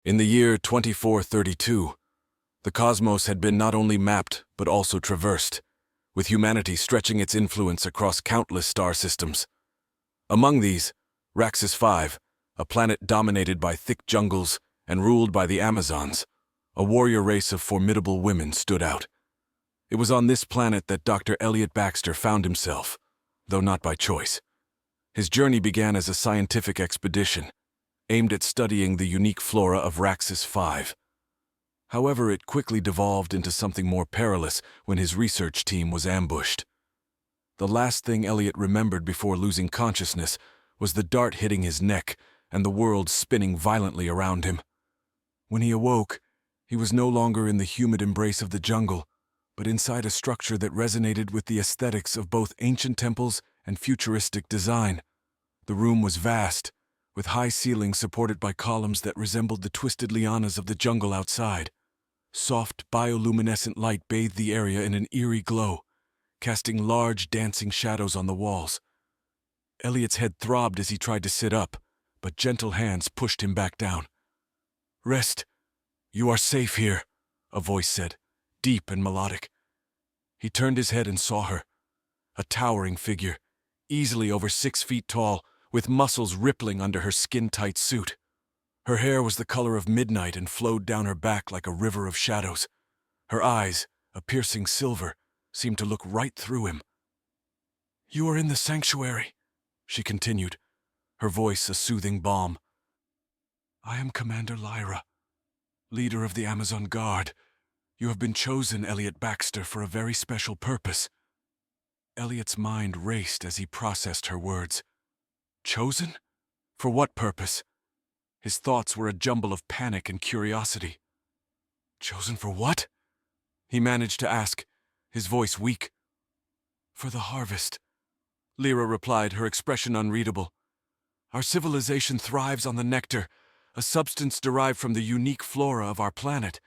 In the year 2432, the cosmos had been not only mapped but also traversed, with humanity stretching its influence across countless star systems. Among these, Raxus 5, a planet dominated by thick jungles and ruled by the Amazons, a warrior race of formidable women, stood out. It was on this planet that Dr. Elliot Baxter found himself, though not by choice. His journey began as a scientific expedition, aimed at studying the unique flora of Raxus 5. However, it quickly devolved into something more perilous when his research team was ambushed. The last thing Elliot remembered before losing consciousness was the dart hitting his neck and the world spinning violently around him. When he awoke, he was no longer in the humid embrace of the jungle, but inside a structure that resonated with the aesthetics of both ancient temples and futuristic design. The room was vast, with high ceilings supported by columns that resembled the twisted lianas of the jungle outside. Soft, bioluminescent light bathed the area in an eerie glow, casting large, dancing shadows on the walls. Elliot's head throbbed as he tried to sit up, but gentle hands pushed him back down. "Rest. You are safe here," a voice said, deep and melodic. He turned his head and saw her, a towering figure, easily over 6 feet tall, with muscles rippling under her skin-tight suit. Her hair was the color of midnight and flowed down her back like a river of shadows. Her eyes, a piercing silver, seemed to look right through him. "You are in the sanctuary," she continued, her voice a soothing balm. "I am Commander Lyra, leader of the Amazon Guard. You have been chosen, Elliot Baxter, for a very special purpose." Elliot's mind raced as he processed her words. Chosen? For what purpose? His thoughts were a jumble of panic and curiosity. "Chosen for what?" he managed to ask, his voice weak. "For the harvest," Lyra replied, her expression unreadable. "Our civilization thrives on the nectar, a substance derived from the unique flora of our planet.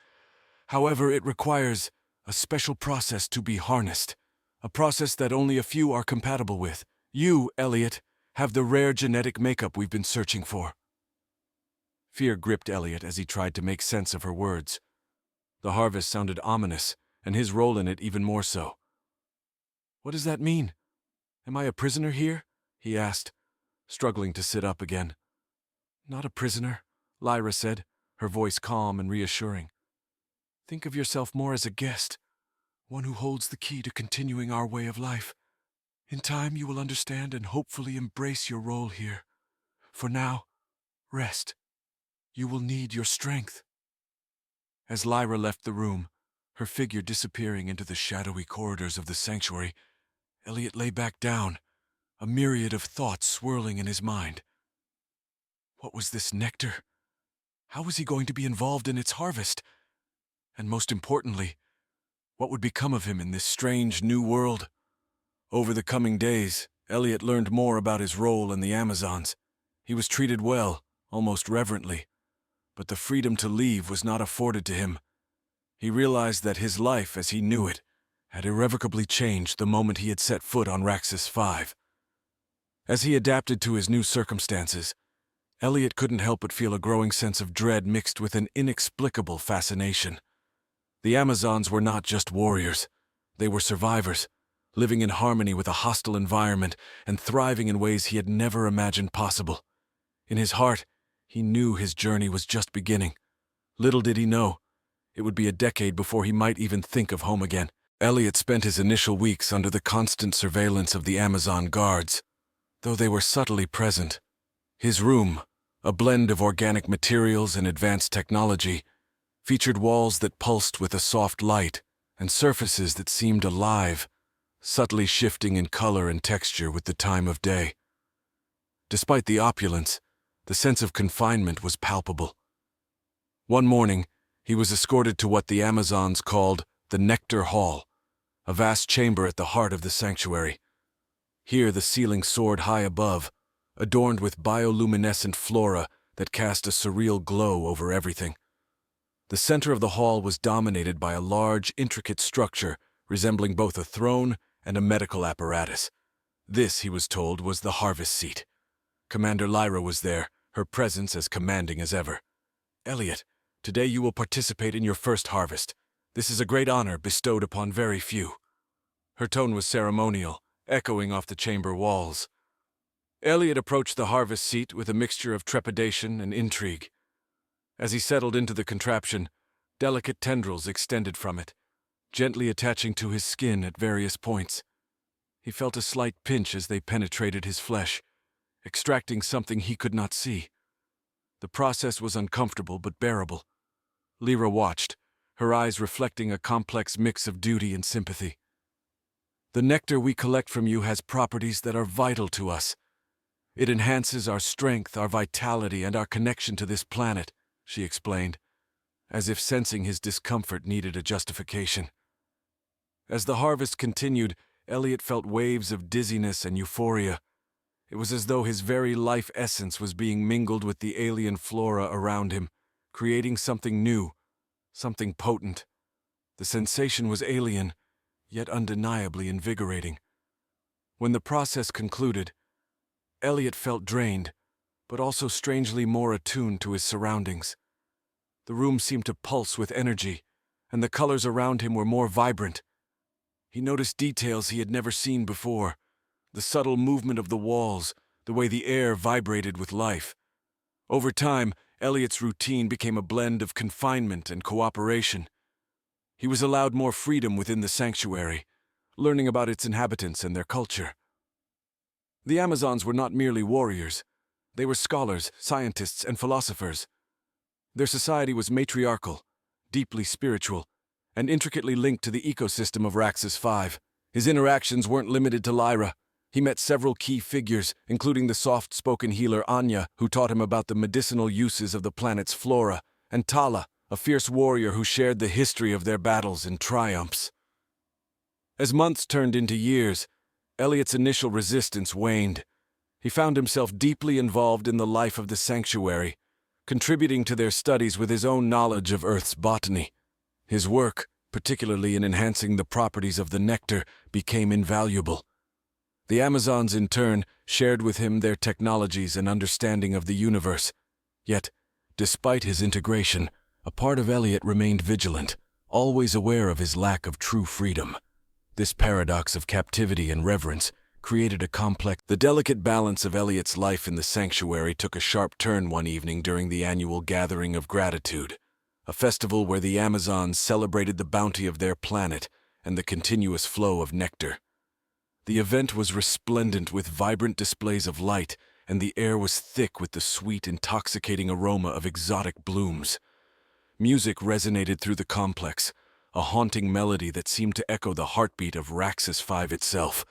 However, it requires a special process to be harnessed, a process that only a few are compatible with. You, Elliot, have the rare genetic makeup we've been searching for." Fear gripped Elliot as he tried to make sense of her words. The harvest sounded ominous, and his role in it even more so. "What does that mean? Am I a prisoner here?" he asked, struggling to sit up again. "Not a prisoner," Lyra said, her voice calm and reassuring. "Think of yourself more as a guest, one who holds the key to continuing our way of life. In time you will understand and hopefully embrace your role here. For now, rest. You will need your strength." As Lyra left the room, her figure disappearing into the shadowy corridors of the sanctuary, Elliot lay back down, a myriad of thoughts swirling in his mind. What was this nectar? How was he going to be involved in its harvest? And most importantly, what would become of him in this strange new world? Over the coming days, Elliot learned more about his role in the Amazons. He was treated well, almost reverently, but the freedom to leave was not afforded to him. He realized that his life, as he knew it, had irrevocably changed the moment he had set foot on Raxus 5. As he adapted to his new circumstances, Elliot couldn't help but feel a growing sense of dread mixed with an inexplicable fascination. The Amazons were not just warriors. They were survivors, living in harmony with a hostile environment and thriving in ways he had never imagined possible. In his heart, he knew his journey was just beginning. Little did he know, it would be a decade before he might even think of home again. Elliot spent his initial weeks under the constant surveillance of the Amazon guards, though they were subtly present. His room, a blend of organic materials and advanced technology, featured walls that pulsed with a soft light and surfaces that seemed alive, subtly shifting in color and texture with the time of day. Despite the opulence, the sense of confinement was palpable. One morning, he was escorted to what the Amazons called the Nectar Hall, a vast chamber at the heart of the sanctuary. Here the ceiling soared high above, adorned with bioluminescent flora that cast a surreal glow over everything. The center of the hall was dominated by a large, intricate structure resembling both a throne and a medical apparatus. This, he was told, was the harvest seat. Commander Lyra was there, her presence as commanding as ever. Elliot, today you will participate in your first harvest. This is a great honor bestowed upon very few." Her tone was ceremonial, echoing off the chamber walls. Elliot approached the harvest seat with a mixture of trepidation and intrigue. As he settled into the contraption, delicate tendrils extended from it, gently attaching to his skin at various points. He felt a slight pinch as they penetrated his flesh, extracting something he could not see. The process was uncomfortable but bearable. Lyra watched, her eyes reflecting a complex mix of duty and sympathy. "The nectar we collect from you has properties that are vital to us. It enhances our strength, our vitality, and our connection to this planet," she explained, as if sensing his discomfort needed a justification. As the harvest continued, Elliot felt waves of dizziness and euphoria. It was as though his very life essence was being mingled with the alien flora around him, creating something new, something potent. The sensation was alien, yet undeniably invigorating. When the process concluded, Elliot felt drained, but also strangely more attuned to his surroundings. The room seemed to pulse with energy, and the colors around him were more vibrant. He noticed details he had never seen before, the subtle movement of the walls, the way the air vibrated with life. Over time, Elliot's routine became a blend of confinement and cooperation. He was allowed more freedom within the sanctuary, learning about its inhabitants and their culture. The Amazons were not merely warriors. They were scholars, scientists, and philosophers. Their society was matriarchal, deeply spiritual, and intricately linked to the ecosystem of Raxus 5. His interactions weren't limited to Lyra. He met several key figures, including the soft-spoken healer Anya, who taught him about the medicinal uses of the planet's flora, and Tala, a fierce warrior who shared the history of their battles and triumphs. As months turned into years, Elliot's initial resistance waned. He found himself deeply involved in the life of the sanctuary, contributing to their studies with his own knowledge of Earth's botany. His work, particularly in enhancing the properties of the nectar, became invaluable. The Amazons, in turn, shared with him their technologies and understanding of the universe. Yet, despite his integration, a part of Elliot remained vigilant, always aware of his lack of true freedom. This paradox of captivity and reverence created a complex. The delicate balance of Elliot's life in the sanctuary took a sharp turn one evening during the annual Gathering of Gratitude, a festival where the Amazons celebrated the bounty of their planet and the continuous flow of nectar. The event was resplendent with vibrant displays of light, and the air was thick with the sweet, intoxicating aroma of exotic blooms. Music resonated through the complex, a haunting melody that seemed to echo the heartbeat of Raxus 5 itself.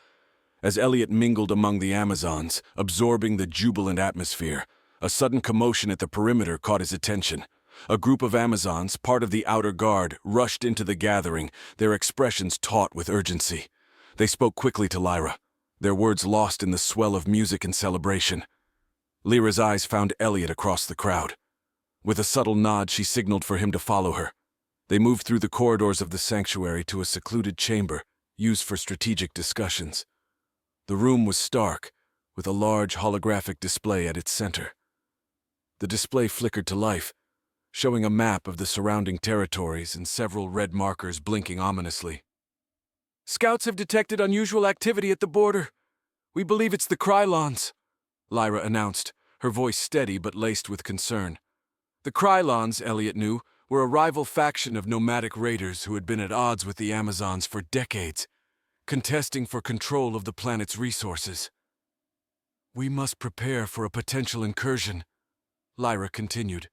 As Elliot mingled among the Amazons, absorbing the jubilant atmosphere, a sudden commotion at the perimeter caught his attention. A group of Amazons, part of the outer guard, rushed into the gathering, their expressions taut with urgency. They spoke quickly to Lyra, their words lost in the swell of music and celebration. Lyra's eyes found Elliot across the crowd. With a subtle nod, she signaled for him to follow her. They moved through the corridors of the sanctuary to a secluded chamber, used for strategic discussions. The room was stark, with a large holographic display at its center. The display flickered to life, showing a map of the surrounding territories and several red markers blinking ominously. "Scouts have detected unusual activity at the border. We believe it's the Krylons," Lyra announced, her voice steady but laced with concern. The Krylons, Elliot knew, were a rival faction of nomadic raiders who had been at odds with the Amazons for decades, contesting for control of the planet's resources. "We must prepare for a potential incursion," Lyra continued.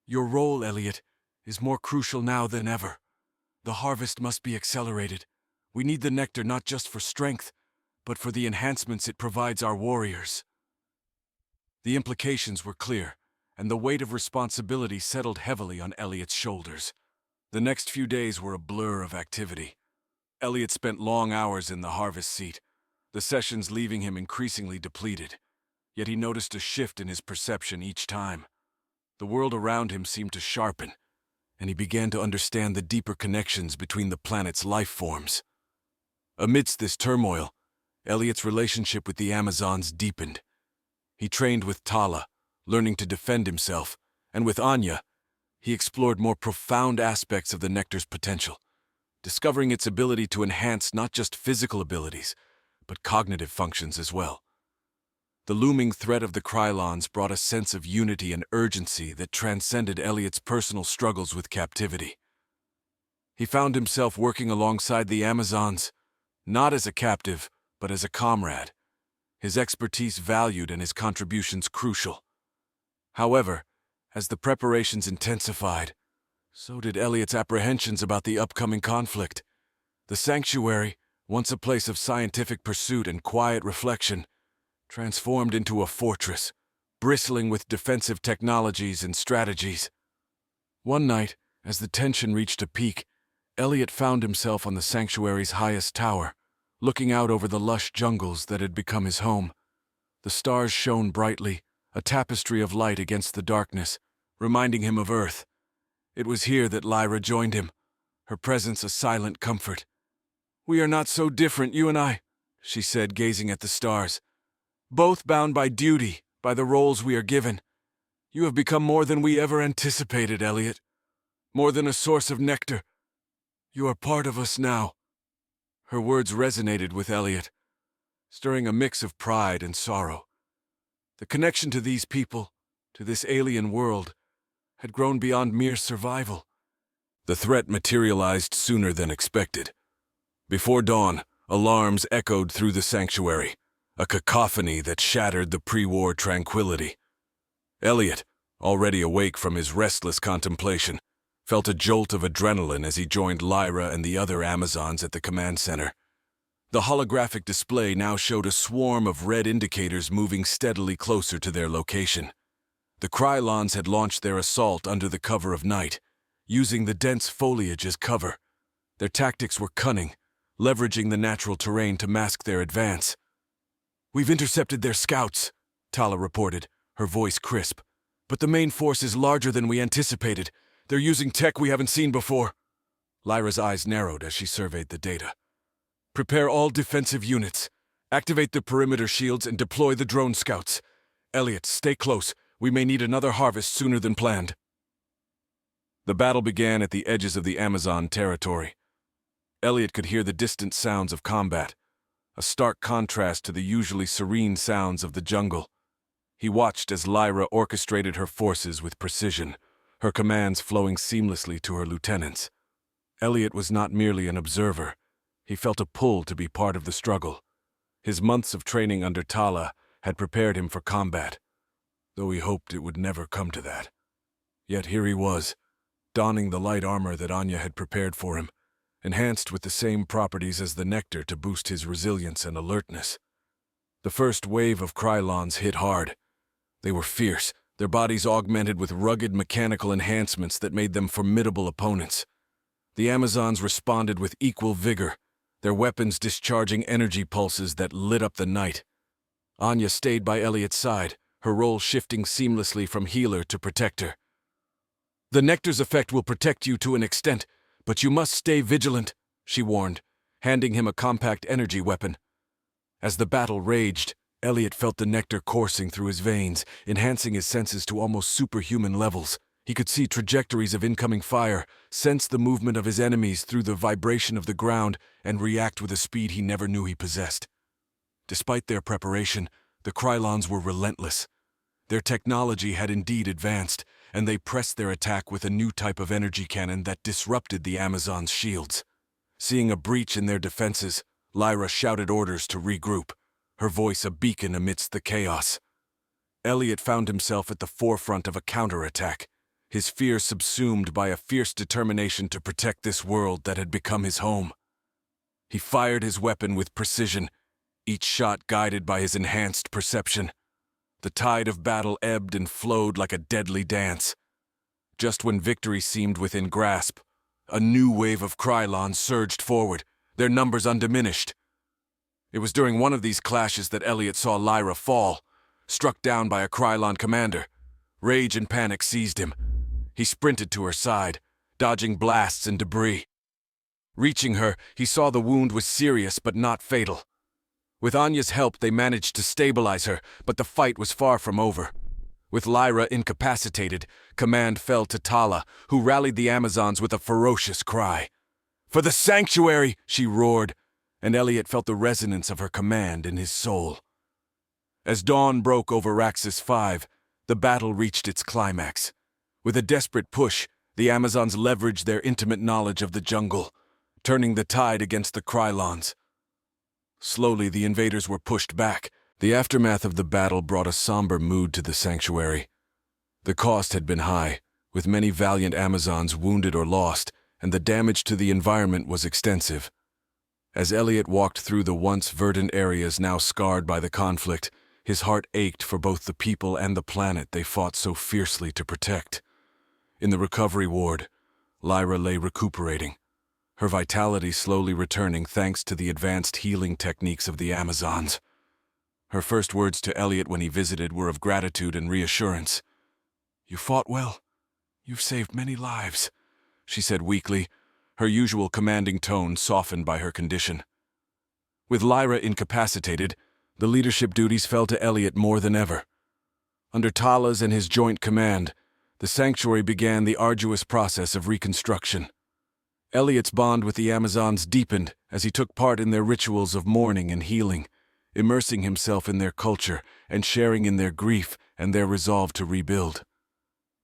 "Your role, Elliot, is more crucial now than ever. The harvest must be accelerated. We need the nectar not just for strength, but for the enhancements it provides our warriors." The implications were clear, and the weight of responsibility settled heavily on Elliot's shoulders. The next few days were a blur of activity. Elliot spent long hours in the harvest seat, the sessions leaving him increasingly depleted. Yet he noticed a shift in his perception each time. The world around him seemed to sharpen, and he began to understand the deeper connections between the planet's life forms. Amidst this turmoil, Elliot's relationship with the Amazons deepened. He trained with Tala, learning to defend himself, and with Anya, he explored more profound aspects of the Nectar's potential, discovering its ability to enhance not just physical abilities, but cognitive functions as well. The looming threat of the Krylons brought a sense of unity and urgency that transcended Elliot's personal struggles with captivity. He found himself working alongside the Amazons, not as a captive, but as a comrade, his expertise valued and his contributions crucial. However, as the preparations intensified, so did Elliot's apprehensions about the upcoming conflict. The sanctuary, once a place of scientific pursuit and quiet reflection, transformed into a fortress, bristling with defensive technologies and strategies. One night, as the tension reached a peak, Elliot found himself on the sanctuary's highest tower, looking out over the lush jungles that had become his home. The stars shone brightly, a tapestry of light against the darkness, reminding him of Earth. It was here that Lyra joined him, her presence a silent comfort. "We are not so different, you and I," she said, gazing at the stars. "Both bound by duty, by the roles we are given. You have become more than we ever anticipated, Elliot. More than a source of nectar. You are part of us now." Her words resonated with Elliot, stirring a mix of pride and sorrow. The connection to these people, to this alien world, had grown beyond mere survival. The threat materialized sooner than expected. Before dawn, alarms echoed through the sanctuary, a cacophony that shattered the pre-war tranquility. Elliot, already awake from his restless contemplation, felt a jolt of adrenaline as he joined Lyra and the other Amazons at the command center. The holographic display now showed a swarm of red indicators moving steadily closer to their location. The Krylons had launched their assault under the cover of night, using the dense foliage as cover. Their tactics were cunning, leveraging the natural terrain to mask their advance. "We've intercepted their scouts," Tala reported, her voice crisp. "But the main force is larger than we anticipated. They're using tech we haven't seen before." Lyra's eyes narrowed as she surveyed the data. "Prepare all defensive units. Activate the perimeter shields and deploy the drone scouts. Elliot, stay close. We may need another harvest sooner than planned." The battle began at the edges of the Amazon territory. Elliot could hear the distant sounds of combat, a stark contrast to the usually serene sounds of the jungle. He watched as Lyra orchestrated her forces with precision, her commands flowing seamlessly to her lieutenants. Elliot was not merely an observer. He felt a pull to be part of the struggle. His months of training under Tala had prepared him for combat, though he hoped it would never come to that. Yet here he was, donning the light armor that Anya had prepared for him, enhanced with the same properties as the Nectar to boost his resilience and alertness. The first wave of Krylons hit hard. They were fierce, their bodies augmented with rugged mechanical enhancements that made them formidable opponents. The Amazons responded with equal vigor, their weapons discharging energy pulses that lit up the night. Anya stayed by Elliot's side, her role shifting seamlessly from healer to protector. "The Nectar's effect will protect you to an extent, but you must stay vigilant," she warned, handing him a compact energy weapon. As the battle raged, Elliot felt the Nectar coursing through his veins, enhancing his senses to almost superhuman levels. He could see trajectories of incoming fire, sense the movement of his enemies through the vibration of the ground, and react with a speed he never knew he possessed. Despite their preparation, the Krylons were relentless. Their technology had indeed advanced, and they pressed their attack with a new type of energy cannon that disrupted the Amazons' shields. Seeing a breach in their defenses, Lyra shouted orders to regroup, her voice a beacon amidst the chaos. Elliot found himself at the forefront of a counterattack, his fear subsumed by a fierce determination to protect this world that had become his home. He fired his weapon with precision, each shot guided by his enhanced perception. The tide of battle ebbed and flowed like a deadly dance. Just when victory seemed within grasp, a new wave of Krylons surged forward, their numbers undiminished. It was during one of these clashes that Elliot saw Lyra fall, struck down by a Krylon commander. Rage and panic seized him. He sprinted to her side, dodging blasts and debris. Reaching her, he saw the wound was serious but not fatal. With Anya's help, they managed to stabilize her, but the fight was far from over. With Lyra incapacitated, command fell to Tala, who rallied the Amazons with a ferocious cry. "For the sanctuary!" she roared, and Elliot felt the resonance of her command in his soul. As dawn broke over Raxus 5, the battle reached its climax. With a desperate push, the Amazons leveraged their intimate knowledge of the jungle, turning the tide against the Krylons. Slowly, the invaders were pushed back. The aftermath of the battle brought a somber mood to the sanctuary. The cost had been high, with many valiant Amazons wounded or lost, and the damage to the environment was extensive. As Elliot walked through the once verdant areas now scarred by the conflict, his heart ached for both the people and the planet they fought so fiercely to protect. In the recovery ward, Lyra lay recuperating, her vitality slowly returning thanks to the advanced healing techniques of the Amazons. Her first words to Elliot when he visited were of gratitude and reassurance. "You fought well. You've saved many lives," she said weakly, her usual commanding tone softened by her condition. With Lyra incapacitated, the leadership duties fell to Elliot more than ever. Under Tala's and his joint command, the sanctuary began the arduous process of reconstruction. Elliot's bond with the Amazons deepened as he took part in their rituals of mourning and healing, immersing himself in their culture and sharing in their grief and their resolve to rebuild.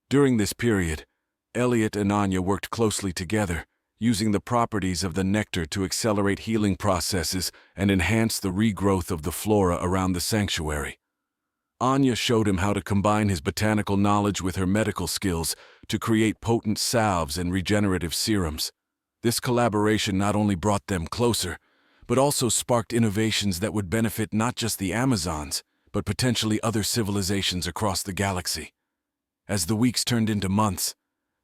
During this period, Elliot and Anya worked closely together, using the properties of the nectar to accelerate healing processes and enhance the regrowth of the flora around the sanctuary. Anya showed him how to combine his botanical knowledge with her medical skills to create potent salves and regenerative serums. This collaboration not only brought them closer, but also sparked innovations that would benefit not just the Amazons, but potentially other civilizations across the galaxy. As the weeks turned into months,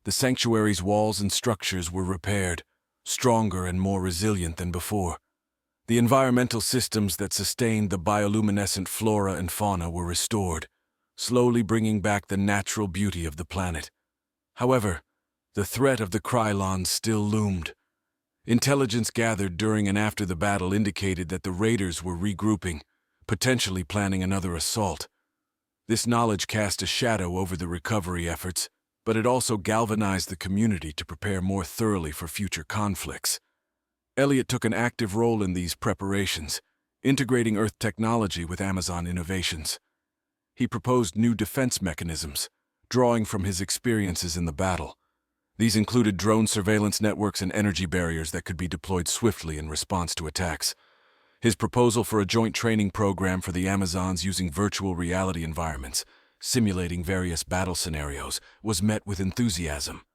the sanctuary's walls and structures were repaired, stronger and more resilient than before. The environmental systems that sustained the bioluminescent flora and fauna were restored, slowly bringing back the natural beauty of the planet. However, the threat of the Krylons still loomed. Intelligence gathered during and after the battle indicated that the raiders were regrouping, potentially planning another assault. This knowledge cast a shadow over the recovery efforts, but it also galvanized the community to prepare more thoroughly for future conflicts. Elliot took an active role in these preparations, integrating Earth technology with Amazon innovations. He proposed new defense mechanisms, drawing from his experiences in the battle. These included drone surveillance networks and energy barriers that could be deployed swiftly in response to attacks. His proposal for a joint training program for the Amazons using virtual reality environments, simulating various battle scenarios, was met with enthusiasm.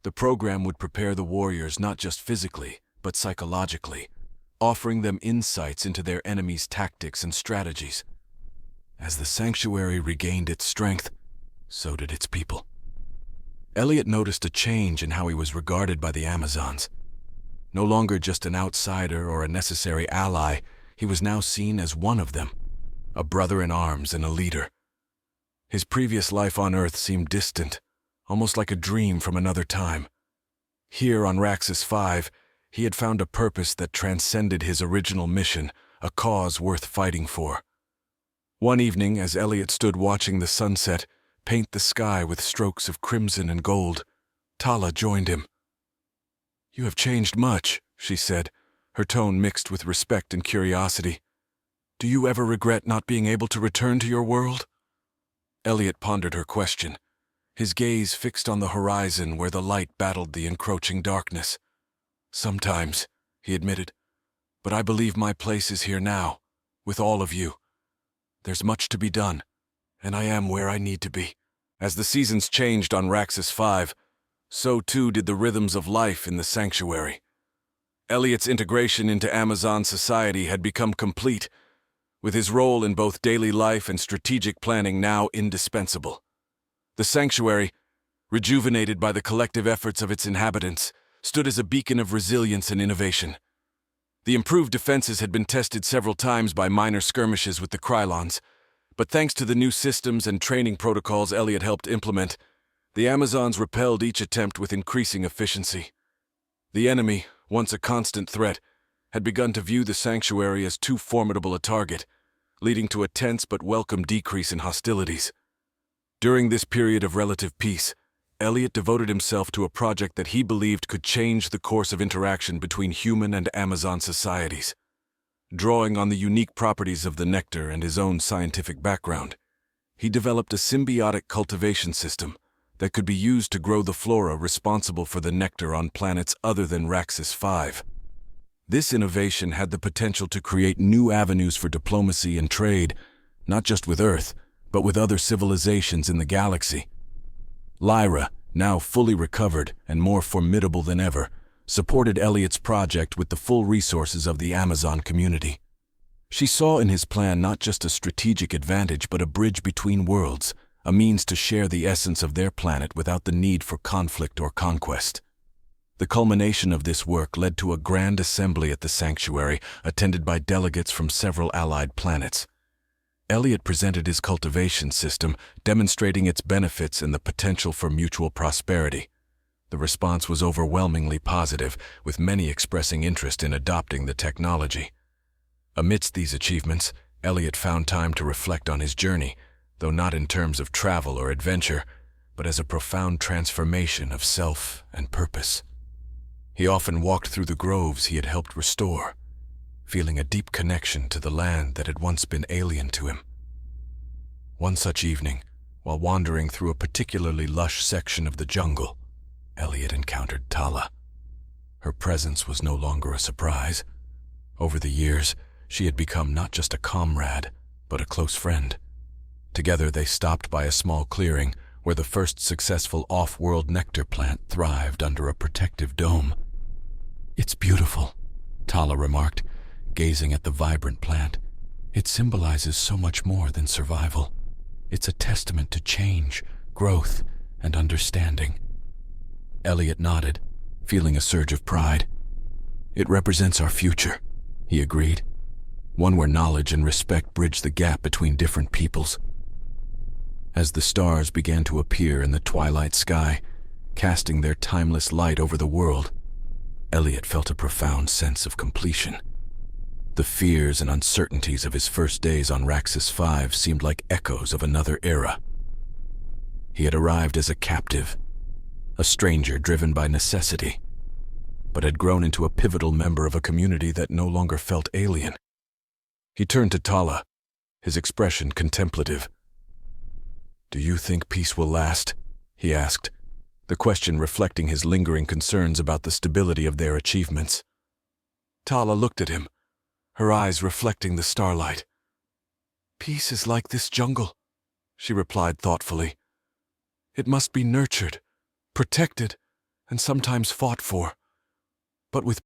The program would prepare the warriors not just physically, but psychologically, offering them insights into their enemies' tactics and strategies. As the sanctuary regained its strength, so did its people. Elliot noticed a change in how he was regarded by the Amazons. No longer just an outsider or a necessary ally, he was now seen as one of them, a brother in arms and a leader. His previous life on Earth seemed distant, almost like a dream from another time. Here on Raxus 5, he had found a purpose that transcended his original mission, a cause worth fighting for. One evening, as Elliot stood watching the sunset paint the sky with strokes of crimson and gold, Tala joined him. "You have changed much," she said, her tone mixed with respect and curiosity. "Do you ever regret not being able to return to your world?" Elliot pondered her question, his gaze fixed on the horizon where the light battled the encroaching darkness. "Sometimes," he admitted, "but I believe my place is here now, with all of you. There's much to be done, and I am where I need to be." As the seasons changed on Raxus 5, so too did the rhythms of life in the sanctuary. Elliot's integration into Amazon society had become complete, with his role in both daily life and strategic planning now indispensable. The sanctuary, rejuvenated by the collective efforts of its inhabitants, stood as a beacon of resilience and innovation. The improved defenses had been tested several times by minor skirmishes with the Krylons, but thanks to the new systems and training protocols Elliot helped implement, the Amazons repelled each attempt with increasing efficiency. The enemy, once a constant threat, had begun to view the sanctuary as too formidable a target, leading to a tense but welcome decrease in hostilities. During this period of relative peace, Elliot devoted himself to a project that he believed could change the course of interaction between human and Amazon societies. Drawing on the unique properties of the nectar and his own scientific background, he developed a symbiotic cultivation system that could be used to grow the flora responsible for the nectar on planets other than Raxus 5. This innovation had the potential to create new avenues for diplomacy and trade, not just with Earth, but with other civilizations in the galaxy. Lyra, now fully recovered and more formidable than ever, supported Elliot's project with the full resources of the Amazon community. She saw in his plan not just a strategic advantage but a bridge between worlds, a means to share the essence of their planet without the need for conflict or conquest. The culmination of this work led to a grand assembly at the sanctuary, attended by delegates from several allied planets. Elliot presented his cultivation system, demonstrating its benefits and the potential for mutual prosperity. The response was overwhelmingly positive, with many expressing interest in adopting the technology. Amidst these achievements, Elliot found time to reflect on his journey, though not in terms of travel or adventure, but as a profound transformation of self and purpose. He often walked through the groves he had helped restore, feeling a deep connection to the land that had once been alien to him. One such evening, while wandering through a particularly lush section of the jungle, Elliot encountered Tala. Her presence was no longer a surprise. Over the years, she had become not just a comrade, but a close friend. Together they stopped by a small clearing where the first successful off-world nectar plant thrived under a protective dome. "It's beautiful," Tala remarked, gazing at the vibrant plant. "It symbolizes so much more than survival. It's a testament to change, growth, and understanding." Elliot nodded, feeling a surge of pride. "It represents our future," he agreed, "one where knowledge and respect bridge the gap between different peoples." As the stars began to appear in the twilight sky, casting their timeless light over the world, Elliot felt a profound sense of completion. The fears and uncertainties of his first days on Raxus 5 seemed like echoes of another era. He had arrived as a captive, a stranger driven by necessity, but had grown into a pivotal member of a community that no longer felt alien. He turned to Tala, his expression contemplative. "Do you think peace will last?" he asked, the question reflecting his lingering concerns about the stability of their achievements. Tala looked at him, her eyes reflecting the starlight. "Peace is like this jungle," she replied thoughtfully. "It must be nurtured, protected, and sometimes fought for. But with